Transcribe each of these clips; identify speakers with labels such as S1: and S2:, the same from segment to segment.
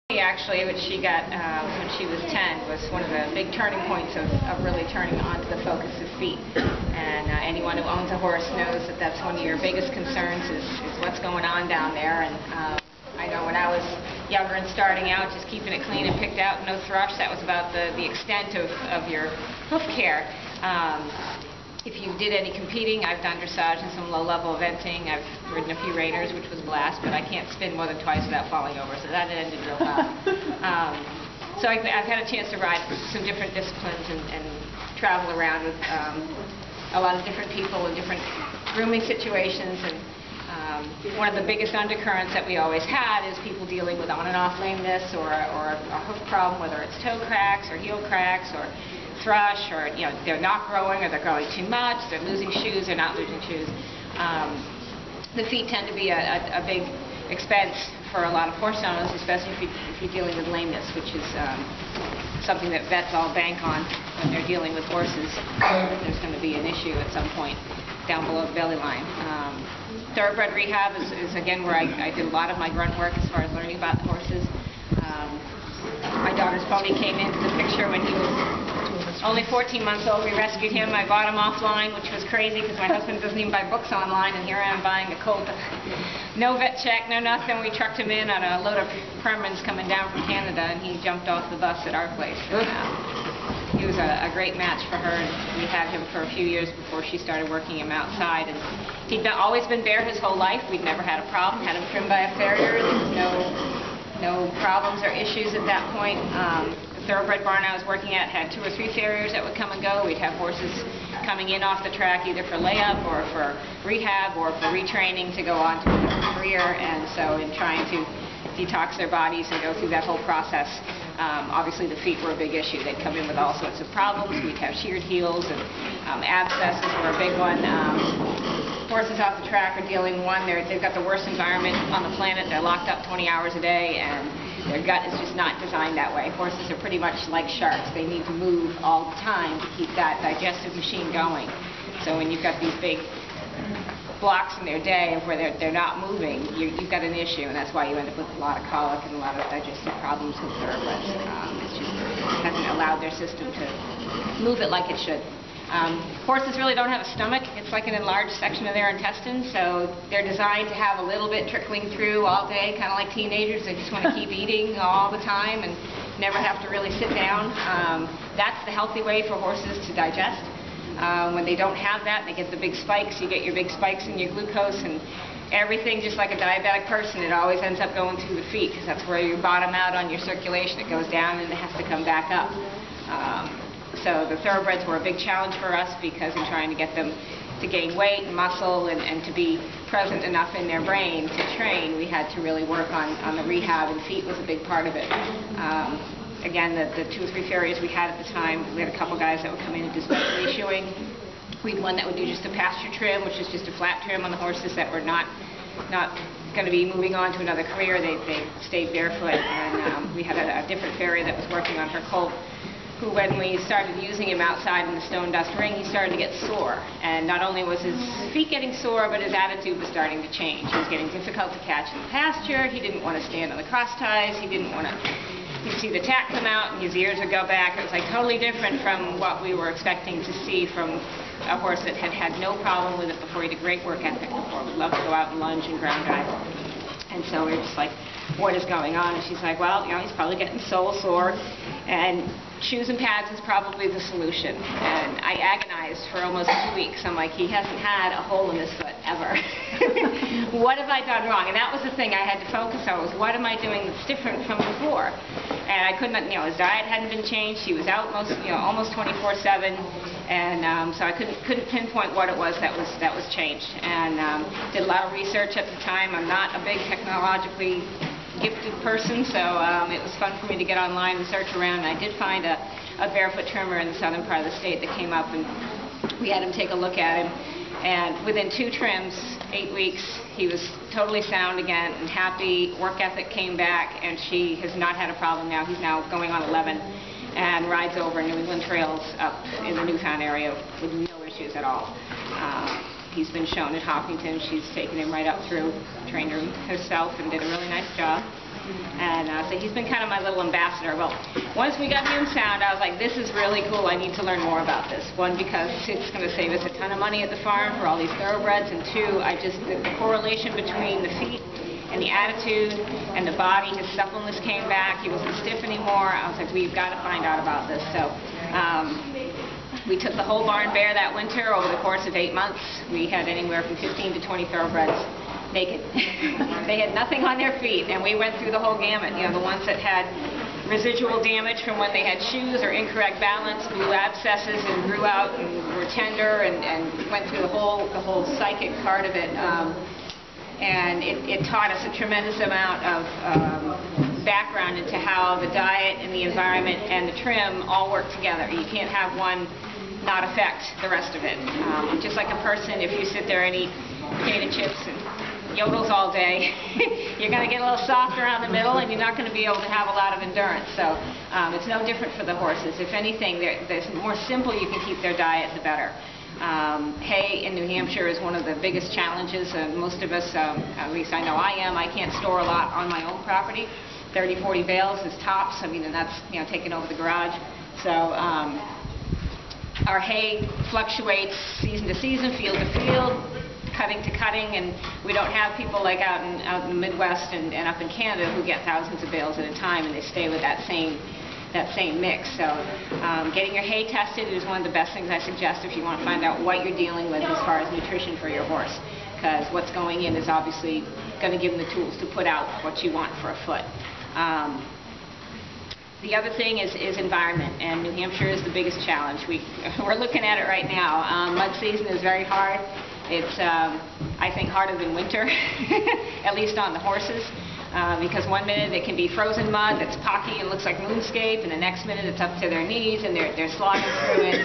S1: Actually, which she got when she was 10, was one of the big turning points of really turning onto the focus of feet. And anyone who owns a horse knows that that's one of your biggest concerns is what's going on down there. And I know when I was younger and starting out, just keeping it clean and picked out, no thrush, that was about the extent of your hoof care. If you did any competing, I've done dressage and some low-level eventing. I've ridden a few reiners, which was a blast, but I can't spin more than twice without falling over, so that ended real bad. So I've had a chance to ride some different disciplines and travel around with a lot of different people in different grooming situations. And one of the biggest undercurrents that we always had is people dealing with on and off lameness or a hoof problem, whether it's toe cracks or heel cracks or thrush, or they're not growing, or they're growing too much, they're losing shoes, they're not losing shoes. The feet tend to be a big expense for a lot of horse owners, especially if you're dealing with lameness, which is something that vets all bank on when they're dealing with horses. There's going to be an issue at some point down below the belly line. Thoroughbred rehab is again where I did a lot of my grunt work as far as learning about the horses. My daughter's pony came into the picture when he was only 14 months old. We rescued him. I bought him offline, which was crazy because my husband doesn't even buy books online, and here I am buying a colt. No vet check, no nothing. We trucked him in on a load of Kremlins coming down from Canada, and he jumped off the bus at our place. He was a great match for her, and we had him for a few years before she started working him outside. And he'd always been bare his whole life. We'd never had a problem. Had him trimmed by a farrier. There was no problems or issues at that point. The thoroughbred barn I was working at had 2 or 3 farriers that would come and go. We'd have horses coming in off the track either for layup or for rehab or for retraining to go on to a career. And so in trying to detox their bodies and go through that whole process, obviously the feet were a big issue. They'd come in with all sorts of problems. We'd have sheared heels, and abscesses were a big one. Horses off the track are dealing, they've got the worst environment on the planet. They're locked up 20 hours a day, and their gut is just not designed that way. Horses are pretty much like sharks. They need to move all the time to keep that digestive machine going. So when you've got these big blocks in their day where they're not moving, you've got an issue, and that's why you end up with a lot of colic and a lot of digestive problems with thoroughbreds. It just hasn't allowed their system to move it like it should. Horses really don't have a stomach. It's like an enlarged section of their intestines, so they're designed to have a little bit trickling through all day, kind of like teenagers. They just want to keep eating all the time and never have to really sit down. That's the healthy way for horses to digest. When they don't have that, they get the big spikes. You get your big spikes in your glucose, and everything, just like a diabetic person, it always ends up going through the feet, because that's where you bottom out on your circulation. It goes down and it has to come back up. So the thoroughbreds were a big challenge for us, because in trying to get them to gain weight and muscle and to be present enough in their brain to train, we had to really work on the rehab, and feet was a big part of it. Again, the 2 or 3 farriers we had at the time, we had a couple guys that would come in and do special issuing. We had one that would do just a pasture trim, which is just a flat trim on the horses that were not going to be moving on to another career. They stayed barefoot. And we had a different farrier that was working on her colt, who, when we started using him outside in the stone dust ring, he started to get sore. And not only was his feet getting sore, but his attitude was starting to change. He was getting difficult to catch in the pasture. He didn't want to stand on the cross ties. He didn't want to... You'd see the tack come out and his ears would go back. It was like totally different from what we were expecting to see from a horse that had no problem with it before. He had a great work ethic before. Would love to go out and lunge and ground drive. And so we were just like, what is going on? And she's like, well, he's probably getting sole sore, and shoes and pads is probably the solution. And I agonized for almost 2 weeks. I'm like, he hasn't had a hole in his foot ever. What have I done wrong? And that was the thing I had to focus on, was what am I doing that's different from before? And I couldn't, his diet hadn't been changed. He was out almost 24/7. And so I couldn't pinpoint what it was that was changed. And did a lot of research at the time. I'm not a big technologically gifted person, so it was fun for me to get online and search around. And I did find a barefoot trimmer in the southern part of the state that came up, and we had him take a look at him. And within 2 trims, 8 weeks, he was totally sound again and happy. Work ethic came back, and she has not had a problem now. He's now going on 11. And rides over New England trails up in the Newfound area with no issues at all. He's been shown at Hopkinton. She's taken him right up through, trained him herself, and did a really nice job. And so he's been kind of my little ambassador. Well, once we got him sound, I was like, this is really cool. I need to learn more about this. One, because it's going to save us a ton of money at the farm for all these thoroughbreds, and two, the correlation between the feet and the attitude and the body, his suppleness came back. He wasn't stiff anymore. I was like, we've got to find out about this. So we took the whole barn bare that winter over the course of 8 months. We had anywhere from 15 to 20 thoroughbreds naked. They had nothing on their feet, and we went through the whole gamut. You know, the ones that had residual damage from when they had shoes or incorrect balance, blew abscesses and grew out and were tender, and went through the whole psychic part of it. And it taught us a tremendous amount of background into how the diet and the environment and the trim all work together. You can't have one not affect the rest of it. Just like a person, if you sit there and eat potato chips and yodels all day, you're going to get a little soft around the middle, and you're not going to be able to have a lot of endurance. So it's no different for the horses. If anything, the more simple you can keep their diet, the better. Hay in New Hampshire is one of the biggest challenges. Most of us, at least I know I am, I can't store a lot on my own property. 30, 40 bales is tops. I mean, and that's, you know, taking over the garage. So our hay fluctuates season to season, field to field, cutting to cutting, and we don't have people like out in the Midwest and up in Canada who get thousands of bales at a time, and they stay with that same mix. So getting your hay tested is one of the best things I suggest if you want to find out what you're dealing with as far as nutrition for your horse, because what's going in is obviously going to give them the tools to put out what you want for a foot. The other thing is environment, and New Hampshire is the biggest challenge. We're looking at it right now. Mud season is very hard. It's, I think, harder than winter, at least on the horses. Because one minute it can be frozen mud that's pocky and looks like moonscape, and the next minute it's up to their knees and they're slogging through it,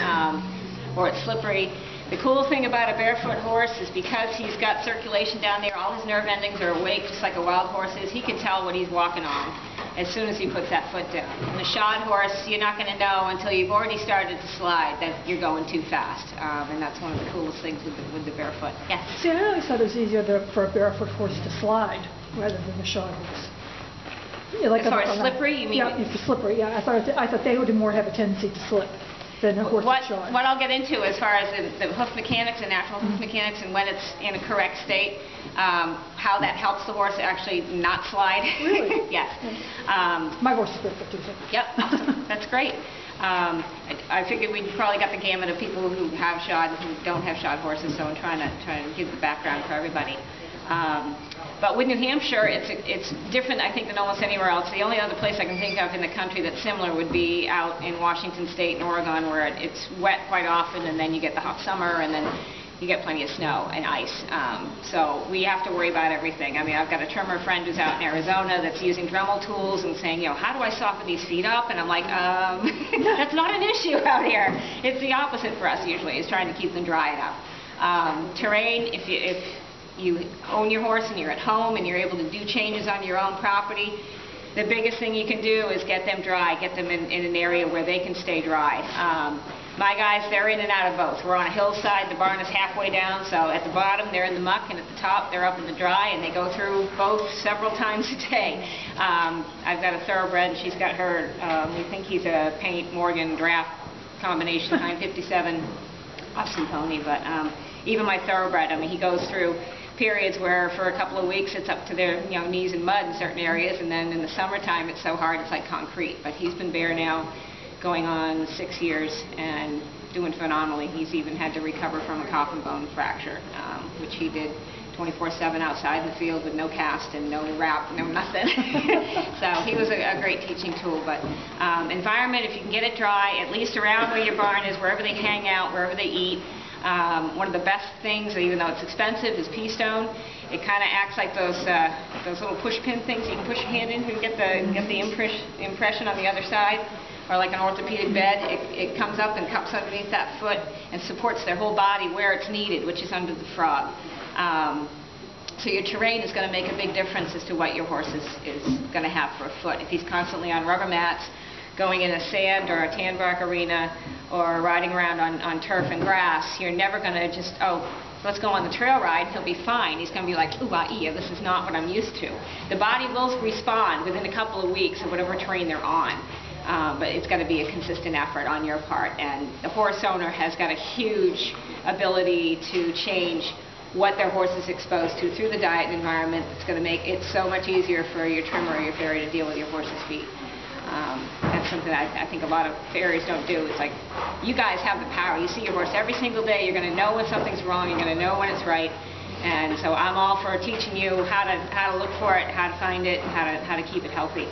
S1: or it's slippery. The cool thing about a barefoot horse is because he's got circulation down there, all his nerve endings are awake just like a wild horse is. He can tell what he's walking on as soon as he puts that foot down. And a shod horse, you're not going to know until you've already started to slide that you're going too fast. And that's one of the coolest things with the barefoot. Yeah.
S2: See, I always thought it was easier for a barefoot horse to slide rather than a shod horse. Yeah, like
S1: as far as slippery, you mean?
S2: Yeah, slippery. Yeah, I thought they would more have a tendency to slip than a horse that's shod.
S1: What I'll get into as far as the hoof mechanics and natural hoof mechanics, and when it's in a correct state, how that helps the horse actually not slide.
S2: Really?
S1: Yes.
S2: My horse is barefoot too. So.
S1: Yep. Awesome. That's great. I figured we probably got the gamut of people who have shod and who don't have shod horses, so I'm trying to give the background for everybody. But with New Hampshire, it's different, I think, than almost anywhere else. The only other place I can think of in the country that's similar would be out in Washington State and Oregon, where it's wet quite often, and then you get the hot summer, and then you get plenty of snow and ice. So we have to worry about everything. I mean, I've got a trimmer friend who's out in Arizona that's using Dremel tools and saying, you know, how do I soften these feet up? And I'm like, that's not an issue out here. It's the opposite for us usually, is trying to keep them dry enough. Terrain, if you own your horse and you're at home and you're able to do changes on your own property, the biggest thing you can do is get them dry, get them in an area where they can stay dry. My guys, they're in and out of both. We're on a hillside, the barn is halfway down, so at the bottom they're in the muck, and at the top they're up in the dry, and they go through both several times a day. I've got a thoroughbred, and she's got her, we think he's a Paint Morgan draft combination, 957 awesome pony, but even my thoroughbred, I mean, he goes through periods where for a couple of weeks it's up to their knees in mud in certain areas, and then in the summertime it's so hard it's like concrete. But he's been bare now going on 6 years and doing phenomenally. He's even had to recover from a coffin bone fracture, which he did 24/7 outside in the field with no cast and no wrap, no nothing. So he was a great teaching tool. But environment, if you can get it dry, at least around where your barn is, wherever they hang out, wherever they eat. One of the best things, even though it's expensive, is pea stone. It kind of acts like those little push pin things you can push your hand in and get the impression on the other side, or like an orthopedic bed. It comes up and cups underneath that foot and supports their whole body where it's needed, which is under the frog. So your terrain is going to make a big difference as to what your horse is going to have for a foot. If he's constantly on rubber mats, going in a sand or a tan bark arena, or riding around on turf and grass, you're never going to just, let's go on the trail ride, he'll be fine. He's going to be like, ooh, this is not what I'm used to. The body will respond within a couple of weeks of whatever terrain they're on. But it's got to be a consistent effort on your part, and the horse owner has got a huge ability to change what their horse is exposed to through the diet and environment. It's going to make it so much easier for your trimmer or your farrier to deal with your horse's feet. That's something I think a lot of farriers don't do. It's like, you guys have the power. You see your horse every single day. You're going to know when something's wrong. You're going to know when it's right. And so I'm all for teaching you how to look for it, how to find it, and how to keep it healthy.